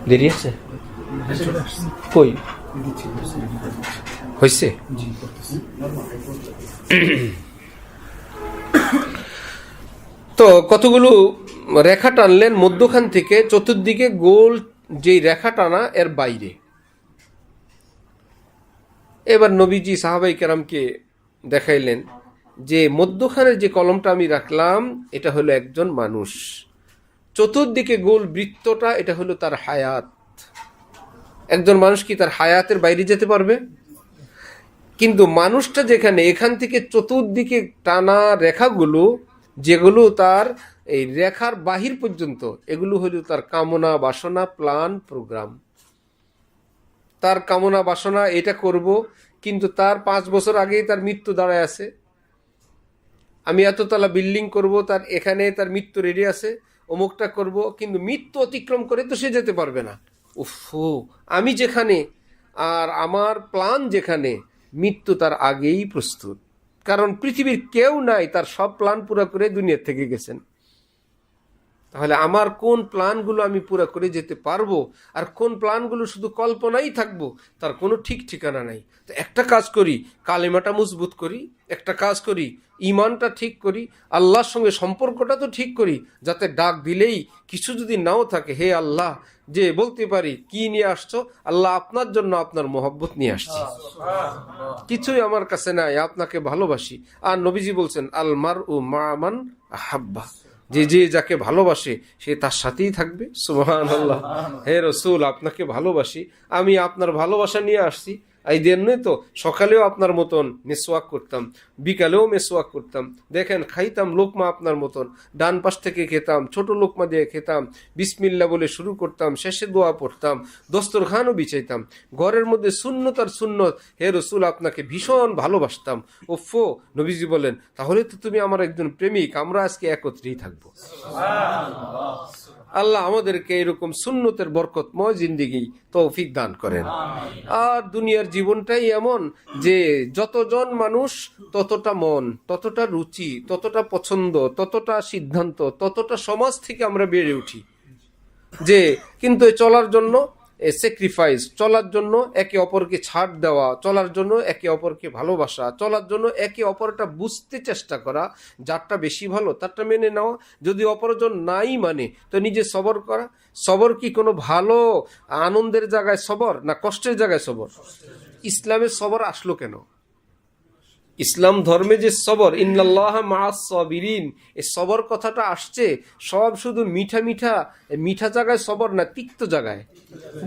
দেরি আছে, কই হয়েছে? তো কতগুলো রেখা টানলেন মধ্যখান থেকে, চতুর্দিকে গোল যেই রেখা টানা এর বাইরে। এবার নবীজি সাহাবাই কেরামকে দেখাইলেন যে মধ্যখানের যে কলমটা আমি রাখলাম, এটা হলো একজন মানুষ, চতুর্দিকে গোল বৃত্তটা, এটা হলো তার হায়াত। একজন মানুষ কি তার হায়াতের বাইরে যেতে পারবে? কিন্তু মানুষটা যেখানে, এখান থেকে চতুর্দিকে টানা রেখাগুলো, যেগুলো তার এই রেখার বাহির পর্যন্ত, এগুলো হলো তার কামনা বাসনা, প্ল্যান, প্রোগ্রাম। তার কামনা বাসনা এটা করব, কিন্তু তার 5 বছর আগেই তার মৃত্যু দাঁড়ায় আছে। আমি এততলা বিল্ডিং করব, তার এখানে তার মৃত্যু রেডি আছে, অমুকটা করব, কিন্তু মৃত্যু অতিক্রম করে তো সে যেতে পারবে না। উফো, আমি যেখানে আর আমার প্ল্যান যেখানে, মৃত্যু তার আগেই প্রস্তুত। কারণ পৃথিবীর কেউ নাই তার সব প্ল্যান পুরো করে দুনিয়া থেকে গেছেন। তাহলে আমার কোন প্ল্যানগুলো আমি পুরো করে যেতে পারবো, আর কোন প্ল্যানগুলো শুধু কল্পনাই থাকবো, তার কোনো ঠিক ঠিকানা নাই। তো একটা কাজ করি, কালেমাটা মজবুত করি, একটা কাজ করি, ইমানটা ঠিক করি, আল্লাহর সঙ্গে সম্পর্কটা তো ঠিক করি, যাতে ডাক দিলেই কিছু যদি নাও থাকে, হে আল্লাহ, যে বলতে পারি কি নিয়ে আসছো, আল্লাহ আপনার জন্য আপনার মোহব্বত নিয়ে আসছি, কিছুই আমার কাছে নাই, আপনাকে ভালোবাসি। আর নবীজি বলছেন, আল মারউ মা মান আহাব্বা, যে যে যাকে ভালোবাসে সে তার সাথেই থাকবে। সুবহানাল্লাহ। হে রসুল, আপনাকে ভালোবাসি, আমি আপনার ভালোবাসা নিয়ে আসছি। এই জন্যই তো সকালেও আপনার মতন মেসওয়াক করতাম, বিকালেও মেসওয়াক করতাম। দেখেন, খাইতাম লোকমা আপনার মতন, ডান পাশ থেকে খেতাম, ছোট লোকমা দিয়ে খেতাম, বিসমিল্লাহ বলে শুরু করতাম, শেষে দোয়া পড়তাম, দস্তরখানও বিছাইতাম, ঘরের মধ্যে সুন্নত আর সুন্নত। হে রসুল, আপনাকে ভীষণ ভালোবাসতাম। ওফো, নবীজি বলেন, তাহলে তো তুমি আমার একজন প্রেমিক, আমরা আজকে একত্রেই থাকবো। আল্লাহ আমাদেরকে এরকম সুন্নতের বরকতময় জিন্দেগি তৌফিক দান করেন। আর দুনিয়ার জীবনটাই এমন যে যতজন মানুষ ততটা মন, ততটা রুচি, ততটা পছন্দ, ততটা সিদ্ধান্ত, ততটা সমাজ থেকে আমরা বেড়ে উঠি। যে কিন্তু চলার জন্য স্যাক্রিফাইস, চলার জন্য একে অপরকে ছাড় দেওয়া, চলার জন্য একে অপরকে ভালোবাসা, চলার জন্য একে অপরটা বুঝতে চেষ্টা করা, যারটা বেশি ভালো তারটা মেনে নেওয়া। যদি অপরজন নাই মানে, তো নিজে সবর করা। সবর কি কোনো ভালো আনন্দের জায়গায় সবর, না কষ্টের জায়গায় সবর? ইসলামের সবর আসলো কেন? ইসলাম ধর্মে যে সবর, ইন্নাল্লাহ মাআস সাবিরিন, এই সবর কথাটা আসছে সব শুধু মিঠা মিঠা মিঠা জায়গায় সবর না, তিক্ত জায়গায়।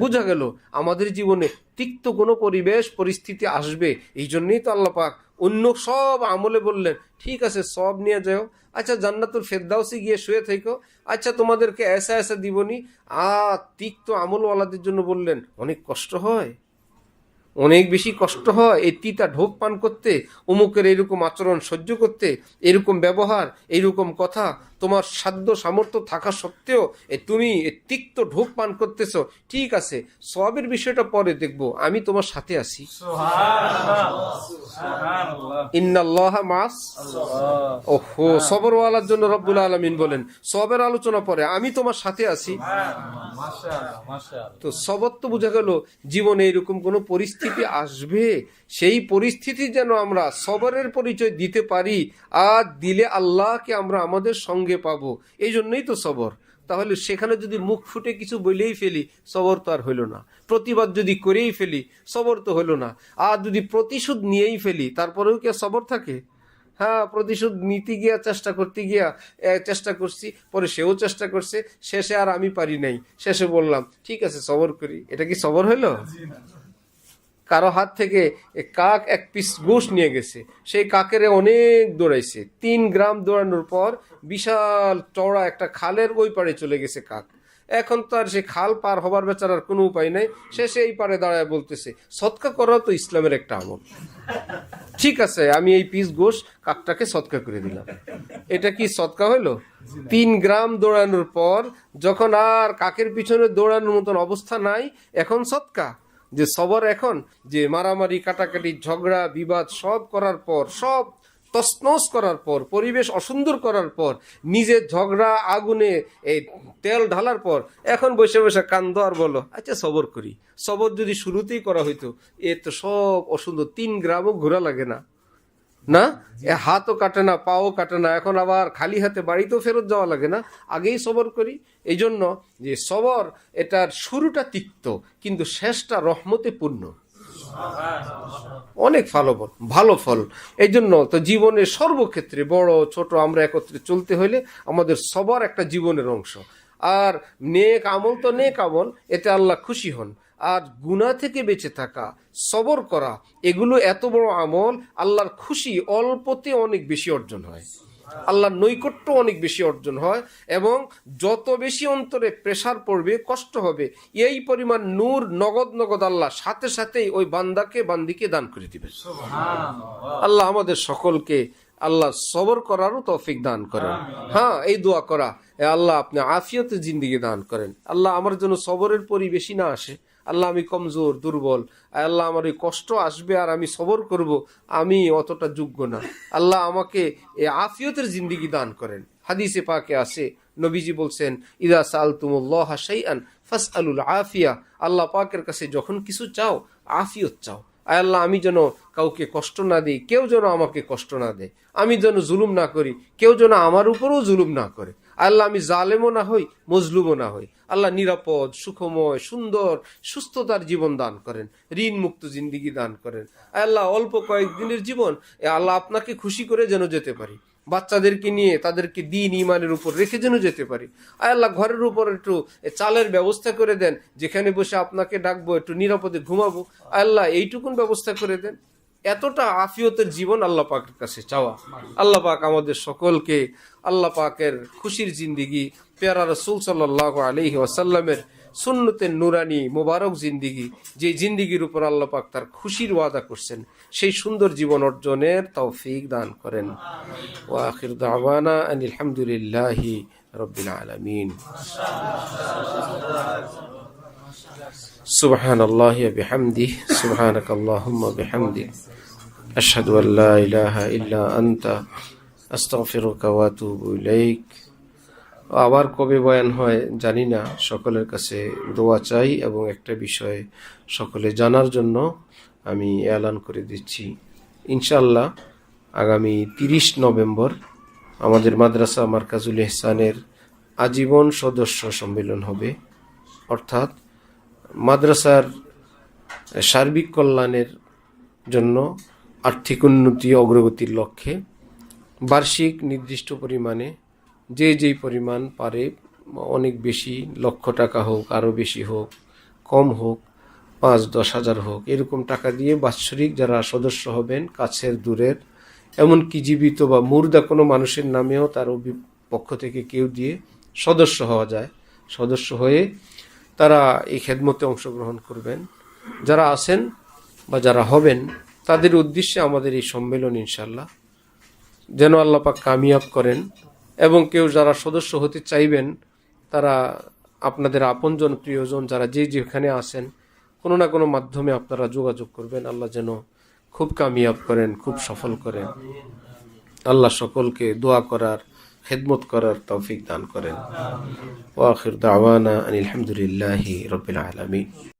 বোঝা গেল আমাদের জীবনে তিক্ত কোনো পরিবেশ পরিস্থিতি আসবে, এই জন্যই তো আল্লাহ পাক অন্য সব আমলে বললেন, ঠিক আছে সব নিয়ে যাও, আচ্ছা জান্নাতুল ফেরদাউসে গিয়ে শুয়ে থেকো, আচ্ছা তোমাদেরকে এসা এসা দিবনি। তিক্ত আমলওয়ালাদের জন্য বললেন, অনেক কষ্ট হয়, অনেক বেশি কষ্ট হয় এই তিতা ঢোক পান করতে, অমুকের এরকম আচরণ সহ্য করতে, এরকম ব্যবহার, এইরকম কথা, তোমার সাধ্য সামর্থ্য থাকা সত্ত্বেও তুমি তিক্ত ঢোক পান করতেছ। ঠিক আছে, সবের বিষয়টা পরে দেখবো, আমি তোমার সাথে আছি। ইন্নাল্লাহ মাস, ওহো, সবরওয়ালার জন্য রব্বুল আলামিন বলেন সবের আলোচনা পরে, আমি তোমার সাথে আছি। তো সবর তো বোঝা গেল জীবনে এরকম কোন পরিস্থিতি আসবে, সেই পরিস্থিতি যেন আমরা সবরের পরিচয় দিতে পারি, আর দিলে আল্লাহকে আমরা আমাদের সঙ্গে পাবো, এই জন্যই তো সবর। তাহলে সেখানে যদি মুখ ফুটে কিছু বলেই ফেলি, সবর তো আর হইল না। প্রতিবাদ যদি করেই ফেলি, সবর তো হইল না। আর যদি প্রতিশোধ নিয়েই ফেলি, তারপরেও কি সবর থাকে? হ্যাঁ, প্রতিশোধ নিতে গিয়া চেষ্টা করতে গিয়া চেষ্টা করছি, পরে সেও চেষ্টা করছে, শেষে আর আমি পারি নাই, শেষে বললাম ঠিক আছে সবর করি। এটা কি সবর হইল? কারো হাত থেকে কাক এক পিস গোশ নিয়ে গেছে, সেই কাকের অনেক দৌড়াইছে, 3 গ্রাম দৌড়ানোর পর বিশাল চওড়া একটা খালের ওই পারে চলে গেছে কাক। এখন তো আর সে খাল পার হবার বেচারার কোনো উপায় নাই, সে সেই পারে দাঁড়ায় বলতেছে, সৎকা করা তো ইসলামের একটা আমল, ঠিক আছে আমি এই পিস গোশ কাকটাকে সৎকা করে দিলাম। এটা কি সৎকা হইলো? 3 গ্রাম দৌড়ানোর পর যখন আর কাকের পিছনে দৌড়ানোর মতন অবস্থা নাই, এখন সৎকা। যে সবর এখন যে মারামারি কাটাকাটি ঝগড়া বিবাদ সব করার পর, সব তছনছ করার পর, পরিবেশ অসুন্দর করার পর, নিজের ঝগড়া আগুনে এই তেল ঢালার পর, এখন বসে বসে কান্দ আর বলো আচ্ছা সবর করি। সবর যদি শুরুতেই করা হইতো, এ তো সব অসুন্দর, 3 গ্রামও ঘোরা লাগে না, না হাতও কাটে না, পাও কাটে না, এখন আবার খালি হাতে বাড়িতেও ফেরত যাওয়া লাগে না, আগেই সবর করি। এই জন্য যে সবর, এটার শুরুটা তিক্ত কিন্তু শেষটা রহমতে পূর্ণ, অনেক ভালো ফল। এই জন্য তো জীবনের সর্বক্ষেত্রে বড় ছোট আমরা একত্রে চলতে হইলে আমাদের সবার একটা জীবনের অংশ। আর নেক আমল তো নেক আমল, এতে আল্লাহ খুশি হন। আর গুনাহ থেকে বেঁচে থাকা, সবর করা, এগুলো এত বড় আমল, আল্লাহর খুশি অল্পতে অনেক বেশি অর্জন হয়, আল্লাহর নৈকট্য অনেক বেশি অর্জন হয়। এবং যত বেশি অন্তরে প্রেসার পড়বে, কষ্ট হবে, এই পরিমাণ নূর নগদ আল্লাহ সাথে সাথেই ওই বান্দিকে দান করে দিবেন। আল্লাহ আমাদের সকলকে আল্লাহ সবর করারও তৌফিক দান করেন। হ্যাঁ, এই দোয়া করা, এ আল্লাহ আপনি আফিয়তের জিন্দিগি দান করেন। আল্লাহ আমার জন্য সবরের পরিবেশই না আসে। আল্লাহ আমি কমজোর, দুর্বল। আল্লাহ আমার এই কষ্ট আসবে আর আমি সবর করব, আমি অতটা যোগ্য না। আল্লাহ আমাকে এই আফিয়তের জিন্দিগি দান করেন। হাদিসে পাকে আছে, নবীজি বলছেন, ইদা সালতুমুল্লাহ শাইআন ফাসআলুল আফিয়া। আল্লাহ পাকের কাছে যখন কিছু চাও, আফিয়ত চাও। আয় আল্লাহ, আমি যেন কাউকে কষ্ট না দিই, কেউ যেন আমাকে কষ্ট না দেয়। আমি যেন জুলুম না করি, কেউ যেন আমার উপরও জুলুম না করে। আল্লাহ, আমি জালেমও না হই, মজলুমও না হই। আল্লাহ নিরাপদ, সুখময়, সুন্দর, সুস্থতার জীবন দান করেন, ঋণ মুক্ত জিন্দিগি দান করেন। আল্লাহ অল্প কয়েকদিনের জীবন, আল্লাহ আপনাকে খুশি করে যেন যেতে পারি। বাচ্চাদেরকে নিয়ে তাদেরকে দিন ইমানের উপর রেখে যেন যেতে পারি। আল্লাহ ঘরের উপর একটু চালের ব্যবস্থা করে দেন, যেখানে বসে আপনাকে ডাকবো, একটু নিরাপদে ঘুমাবো। আল্লাহ এইটুকুন ব্যবস্থা করে দেন। এতটা আফিয়তের জীবন আল্লাহ পাকের কাছে চাওয়া। আল্লাহ পাক আমাদের সকলকে আল্লাহ পাকের খুশির জিন্দিগি, পেয়ারা রাসূল সাল্লাল্লাহু আলাইহি ওয়াসাল্লামের সুন্নতের নুরানি মোবারক জিন্দিগি, যে জিন্দিগির উপর আল্লাহ পাক তার খুশির ওয়াদা করছেন, সেই সুন্দর জীবন অর্জনের তৌফিক দান করেন। ওয়া আখির দাওয়ানা আনিল হামদুলিল্লাহি রাব্বিল আলামিন। সুবহানাল্লাহি ওয়া বিহামদিহি, সুবহানাকাল্লাহুম্মা বিহামদিক, আশহাদু আল লা ইলাহা ইল্লা আনতা, আস্তাগফিরুকা ওয়া আতুবু ইলাইক। আবার কবে বয়ান হয় জানি না, সকলের কাছে দোয়া চাই এবং একটা বিষয় সকলে জানার জন্য আমি এলান করে দিচ্ছি। ইনশাআল্লাহ আগামী 30 নভেম্বর আমাদের মাদ্রাসা মারকাজুল ইহসানের আজীবন সদস্য সম্মেলন হবে। অর্থাৎ মাদ্রাসার সার্বিক কল্যাণের জন্য আর্থিক উন্নতি অগ্রগতির লক্ষ্যে বার্ষিক নির্দিষ্ট পরিমাণে যে যেই পরিমাণ পারে, অনেক বেশি, লক্ষ টাকা হোক, আরও বেশি হোক, কম হোক, 5-10 হাজার হোক, এরকম টাকা দিয়ে বাৎসরিক যারা সদস্য হবেন, কাছের দূরের, এমনকি জীবিত বা মুর্দা কোনো মানুষের নামেও তার পক্ষ থেকে কেউ দিয়ে সদস্য হওয়া যায়। সদস্য হয়ে তারা এই খেদমতে অংশগ্রহণ করবেন। যারা আছেন বা যারা হবেন, তাদের উদ্দেশ্যে আমাদের এই সম্মেলন ইনশাআল্লাহ যেন আল্লাহ পাক কামিয়াব করেন। এবং কেউ যারা সদস্য হতে চাইবেন, তারা আপনাদের আপনজন, প্রিয়জন যারা যে যেখানে আছেন, কোনো না কোনো মাধ্যমে আপনারা যোগাযোগ করবেন। আল্লাহ যেন খুব কামিয়াব করেন, খুব সফল করেন। আল্লাহ সকলকে দোয়া করার, খেদমত করার তৌফিক দান করেন। ওয়া আখির দাওয়ানা আনিল হামদুলিল্লাহি রাব্বিল আলামিন।